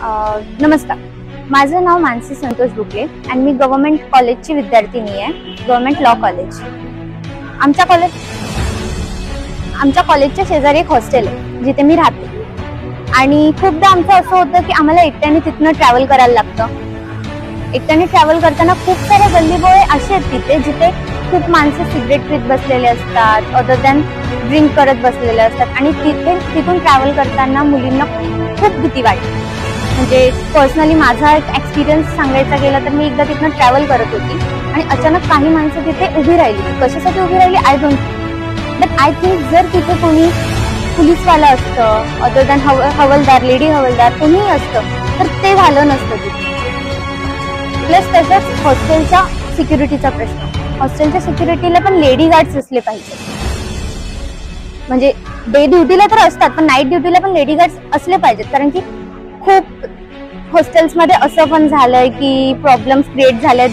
नमस्कार, माझं नाव मानसी संतोष बुकले आणि मी गव्हर्नमेंट कॉलेजची विद्यार्थिनी आहे, गव्हर्नमेंट लॉ कॉलेज। आमच्या कॉलेजच्या शेजारी एक हॉस्टेल आहे जिथे मी राहते आणि खूपदा आमचं असं होतं की आम्हाला एकट्याने तिथनं ट्रॅव्हल करायला लागतं। एकट्याने ट्रॅव्हल करताना खूप सारे गल्लीबोळे असे आहेत तिथे जिथे खूप माणसं सिगरेट पीत बसलेले असतात, अदर दॅन ड्रिंक करत बसलेले असतात आणि तिथून ट्रॅव्हल करताना मुलींना खूप भीती वाटते। म्हणजे पर्सनली माझा एक एक्सपिरियन्स सांगायचा गेला तर मी एकदा तिथनं ट्रॅव्हल करत होती आणि अचानक काही माणसं तिथे उभी राहिली। कशासाठी उभी राहिली I don't know, but I think जर तिथे कोणी पोलीसवाला असतं, अदर दॅन हवलदार, लेडी हवलदार कोणीही असतं तर ते झालं नसतं तिथे। प्लस तसंच हॉस्टेलच्या सिक्युरिटीचा प्रश्न, हॉस्टेलच्या सिक्युरिटीला पण लेडी गार्ड्स असले पाहिजे। म्हणजे डे ड्युटीला तर असतात पण नाईट ड्युटीला पण लेडी गार्ड्स असले पाहिजेत, कारण की खूप हॉस्टेल्स मध्ये असं पण झालंय की प्रॉब्लेम्स क्रिएट झालेत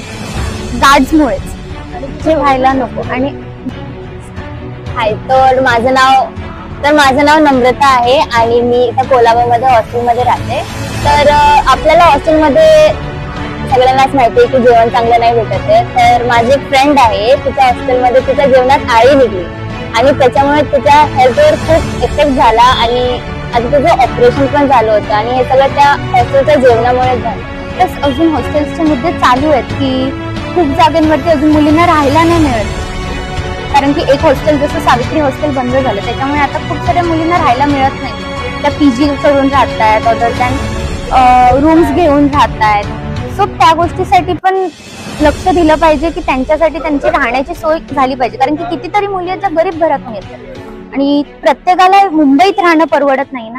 गार्ड्समुळेच, जे व्हायला नको। आणि हाय, तर माझं नाव नम्रता आहे आणि मी इथं कोल्हापूरमध्ये हॉस्टेलमध्ये राहते। तर आपल्याला हॉस्टेलमध्ये सगळ्यांनाच माहिती आहे की जेवण चांगलं नाही भेटत आहे। तर माझी एक फ्रेंड आहे, तिच्या हॉस्टेलमध्ये तिच्या जेवणात आळी निघली आणि त्याच्यामुळे तिच्या हेल्थवर खूप इफेक्ट झाला आणि आता तुझं ऑपरेशन पण झालं होतं आणि हे सगळं त्या हॉस्टेलच्या जेवणामुळेच झालं। प्लस अजून हॉस्टेल्सचे मुद्दे चालू आहेत की खूप जागांवरती अजून मुलींना राहायला नाही मिळत, कारण की एक हॉस्टेल जसं सावित्री हॉस्टेल बंद झालं त्याच्यामुळे आता खूप साऱ्या मुलींना राहायला मिळत नाही। त्या पीजी करून राहतायत, अदर दॅन रूम्स घेऊन राहतायत। सो त्या गोष्टीसाठी पण लक्ष दिलं पाहिजे की त्यांच्यासाठी त्यांची राहण्याची सोय झाली पाहिजे, कारण की कितीतरी मुली आहेत ज्या गरीब घरातून येतात आणि प्रत्येकाला मुंबईत राहणं परवडत नाही ना।